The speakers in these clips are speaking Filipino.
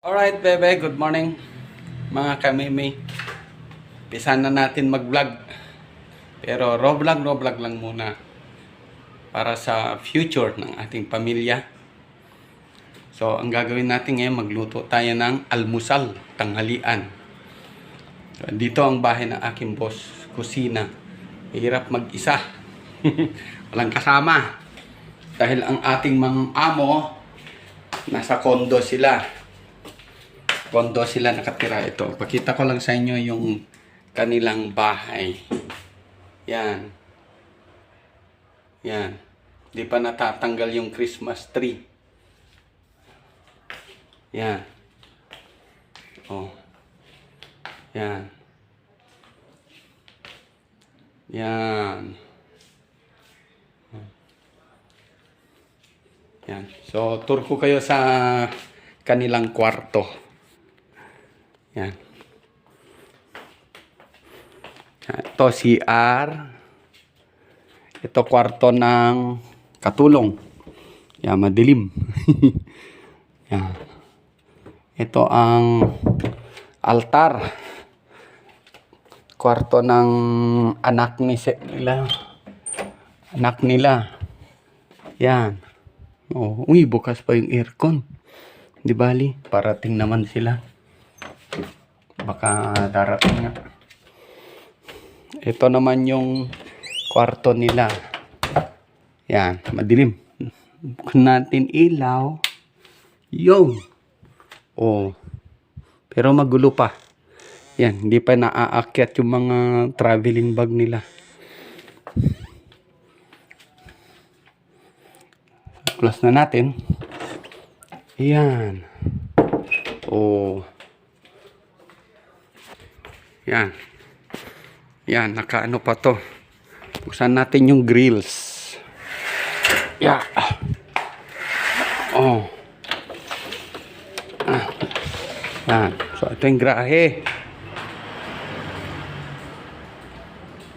Alright, bebe, good morning mga kamimi. Pisa na natin mag-vlog. Pero raw vlog lang muna para sa future ng ating pamilya. So, ang gagawin natin ngayon, magluto tayo ng almusal, tanghalian. So, dito ang bahay ng aking boss, kusina. Hirap mag-isa. Walang kasama. Dahil ang ating mga amo, nasa kondo sila. Kondo sila nakatira. Ito, pakita ko lang sa inyo yung kanilang bahay. Yan. Yan. Di pa natatanggal yung Christmas tree. Yan. Oh. Yan. Yan. Yan. So, tour ko kayo sa kanilang kwarto. Yan. Ito CR. Ito kwarto ng katulong. Yan, madilim. Yan. Ito ang altar. Kwarto ng anak nila. Anak nila. Yan. Oh, uy, bukas pa yung aircon. Di bali, parating naman sila. Baka darating nga. Ito naman yung kwarto nila. Yan, madilim. Buksan natin ilaw. Yo! Oh. Pero magulo pa. Yan, hindi pa naaakyat yung mga traveling bag nila. Close na natin. Yan. Oh. Yan. Yan, nakaano pa to. Buksan natin yung grills. Yeah. Oh. Yan. So, ito yung grahe.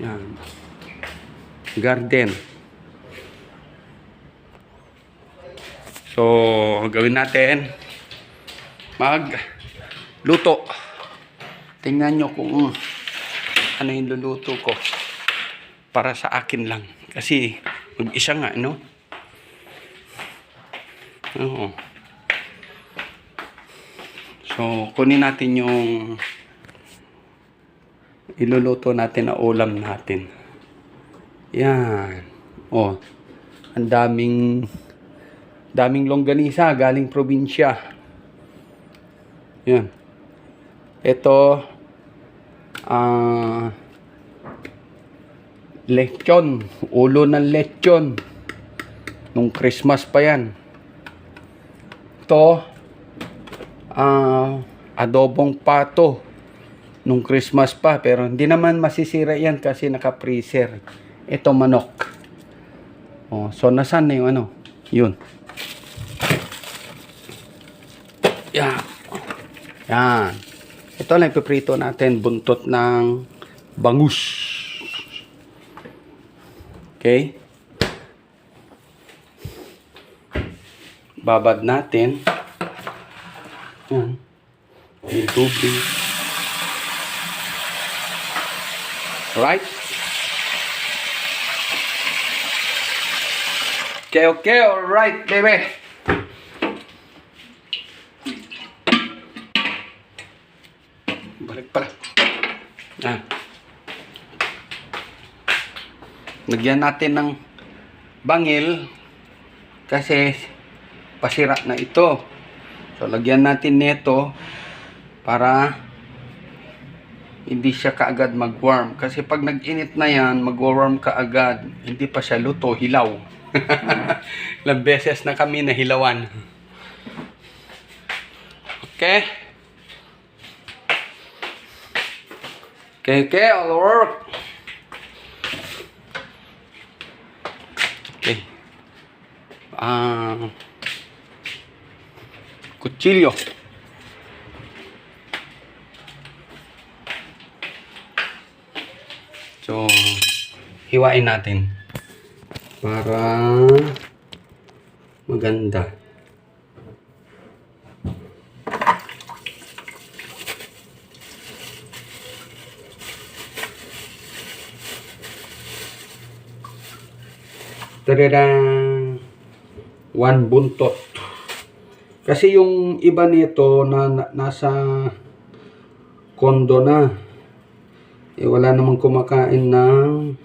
Yan. Garden. So, gawin natin magluto. Tingnan nyo kung ano yung luluto ko. Para sa akin lang. Kasi mag-isa nga, no? Oo. So, kunin natin yung iluluto natin na ulam natin. Yan. Oh, ang daming longganisa galing probinsya. Yan. Ito, lechon. Ulo ng lechon. Nung Christmas pa yan. Ito, adobong pato. Nung Christmas pa. Pero hindi naman masisira yan kasi naka-freezer. Ito manok. Oh, so, nasaan na yung ano? Yun. Yan. Yan. Ito lang ipiprito natin, buntot ng bangus. Okay? Babad natin. Yan. Yung tubig. Right? Okay, alright, baby. Balik pala. Yan. Lagyan natin ng bangil kasi pasira na ito. So, lagyan natin nito para hindi siya kaagad mag-warm. Kasi pag nag-init na yan, mag-warm kaagad. Hindi pa siya luto, hilaw. Ilang beses na kami nahilawan. Okay? Okay, all work. Okay. Kutsilyo. So, hiwain natin para maganda. Tadadang! One buntot. Kasi yung iba nito nasa kondo na. Eh, wala namang kumakain ng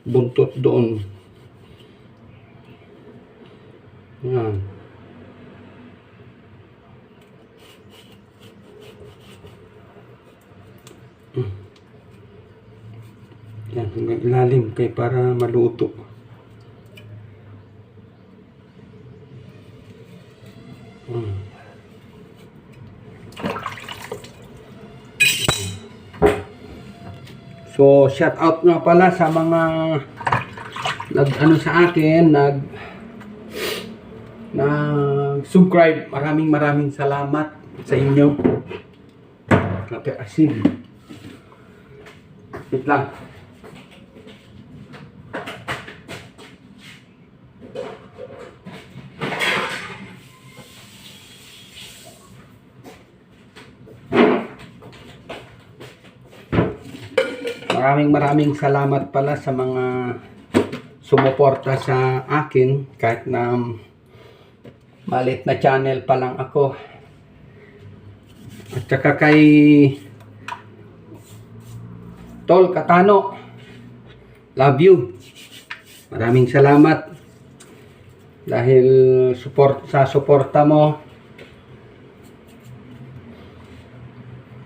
buntot doon. Yan. Yan, hanggang ilalim kay para maluto. So, shout out nga pala sa mga sa akin, subscribe. Maraming salamat sa inyo. Kape asin. Wait lang. Maraming salamat pala sa mga sumuporta sa akin kahit na maliit na channel pa lang ako. At saka kay Tol Katano, love you. Maraming salamat dahil sa suporta mo.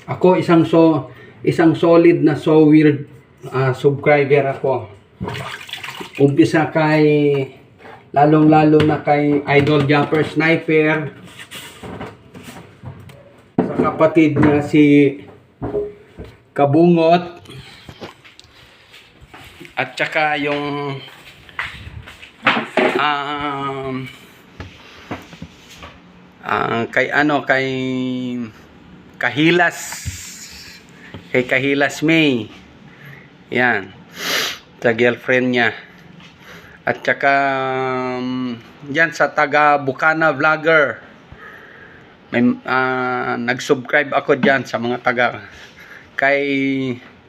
Ako isang solid na weird subscriber ako. Umpisa lalong-lalo na kay Idol Jumper Sniper, sa kapatid niya si Kabungot, at saka yung kay Kahilas May. Yan, sa girlfriend niya. At saka yan sa taga Bukana Vlogger. May nag-subscribe ako diyan sa mga taga kay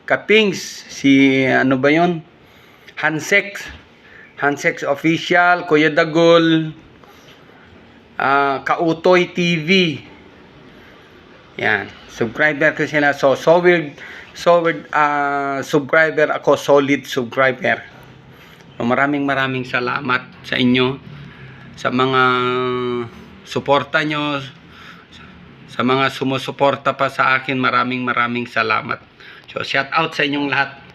Kapings, si ano ba 'yon? Hansex Official, Kuya Dagol, Kautoy TV. Yan, subscriber ko sila. So weird subscriber ako, solid subscriber. So, maraming salamat sa inyo, sa mga suporta nyo, sa mga sumusuporta pa sa akin. Maraming salamat. So shout out sa inyong lahat.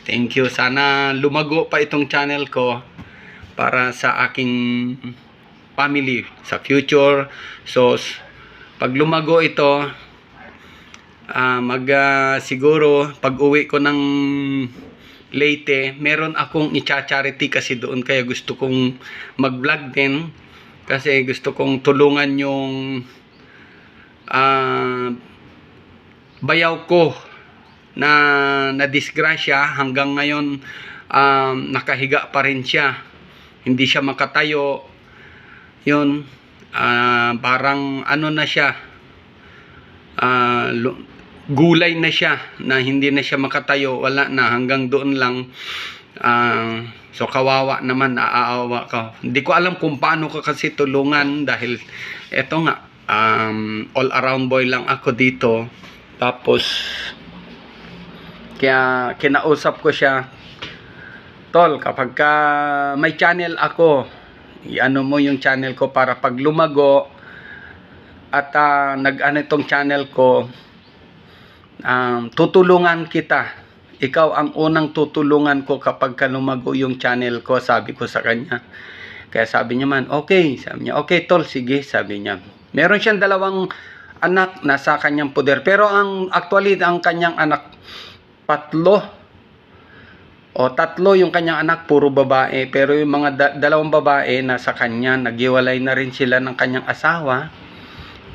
Thank you. Sana lumago pa itong channel ko para sa aking family sa future. So pag lumago ito, siguro pag uwi ko ng Leyte, meron akong i-charity kasi doon, kaya gusto kong mag-vlog din kasi gusto kong tulungan yung bayaw ko na disgrasya. Hanggang ngayon nakahiga pa rin siya, hindi siya makatayo. Yun, parang ano na siya, gulay na siya, na hindi na siya makatayo, wala na, hanggang doon lang. So kawawa naman, naaawa ka. Hindi ko alam kung paano ka kasi tulungan, dahil eto nga, all around boy lang ako dito. Tapos kaya kinausap ko siya, Tol, kapag may channel ako, i-ano mo yung channel ko para pag lumago at nag-ano itong channel ko, tutulungan kita. Ikaw ang unang tutulungan ko kapag lumago yung channel ko, sabi ko sa kanya. Kaya sabi niya man, okay. Sabi niya, okay Tol, sige, sabi niya. Meron siyang 2 anak nasa kanyang poder. Pero actually, ang kanyang anak, 3 yung kanyang anak, puro babae. Pero yung mga 2 babae nasa kanya, naghiwalay na rin sila ng kanyang asawa.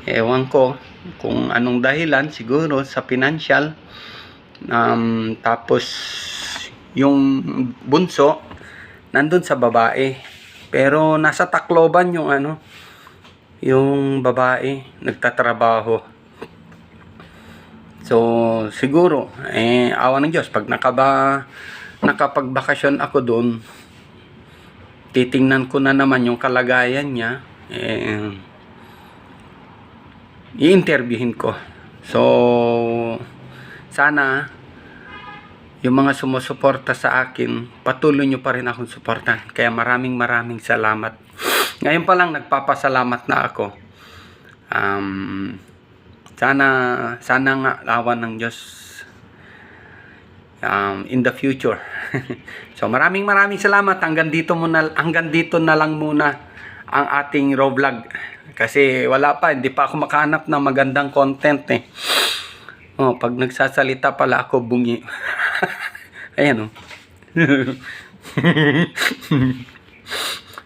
Ewan ko kung anong dahilan, siguro sa financial. Tapos yung bunso nandun sa babae, pero nasa Tacloban yung yung babae, nagtatrabaho. So siguro awa ng Diyos, pag nakapagbakasyon ako doon, titingnan ko na naman yung kalagayan niya. I-interviewin ko. So, sana yung mga sumusuporta sa akin, patuloy nyo pa rin akong suportan. Kaya maraming salamat. Ngayon pa lang nagpapasalamat na ako. Sana nga awan ng Diyos in the future. So maraming salamat. Hanggang dito na lang muna ang ating raw vlog. Kasi wala pa, hindi pa ako makahanap ng magandang content eh. Oh, pag nagsasalita pala ako bungi. Ayan oh.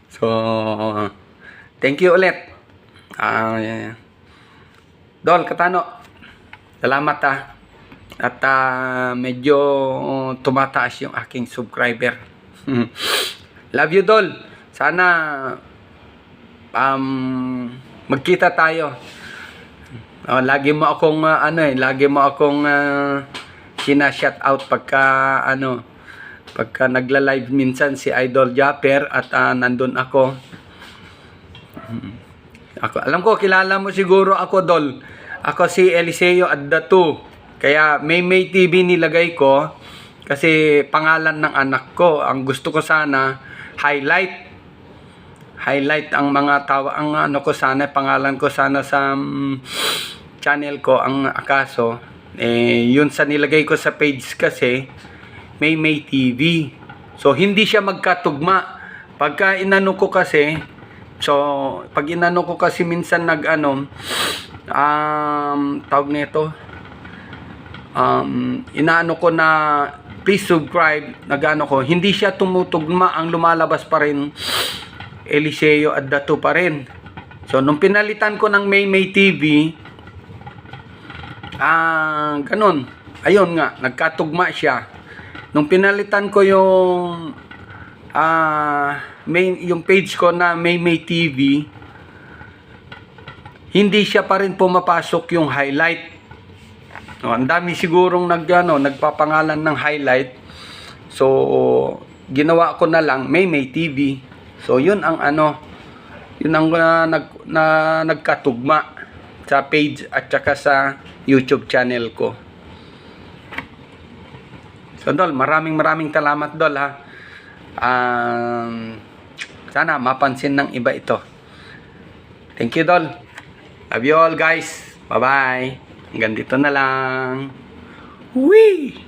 So, thank you ulit. Dol, Katano. Salamat At medyo tumataas yung aking subscriber. Love you, Dol. Sana magkita tayo. Lagi mo akong sina-shout out pagka nagla-live minsan si Idol Japper at nandun ako. Alam ko kilala mo siguro ako, Dol. Ako si Eliseo Addatu. Kaya May TV nilagay ko kasi pangalan ng anak ko. Ang gusto ko sana highlight ang mga pangalan ko sana sa channel ko ang akaso yun sa nilagay ko sa page kasi May TV. So hindi siya magkatugma pagka inano ko kasi. So pag inano ko kasi minsan tawag nito inaano ko na please subscribe, nagano ko, hindi siya tumutugma, ang lumalabas pa rin Eliseo Addatu pa rin. So nung pinalitan ko ng May TV, ganun, ayun nga, nagkatugma siya. Nung pinalitan ko yung yung page ko na May TV, hindi siya pa rin pumapasok yung highlight. Ang dami sigurong nagpapangalan ng highlight. So ginawa ko na lang May TV. So yun ang nagkatugma sa page at saka sa YouTube channel ko. So Dol, maraming salamat, Dol, ha. Sana mapansin ng iba ito. Thank you, Dol. Love you all, guys. Bye-bye. Hanggang dito na lang. Whee!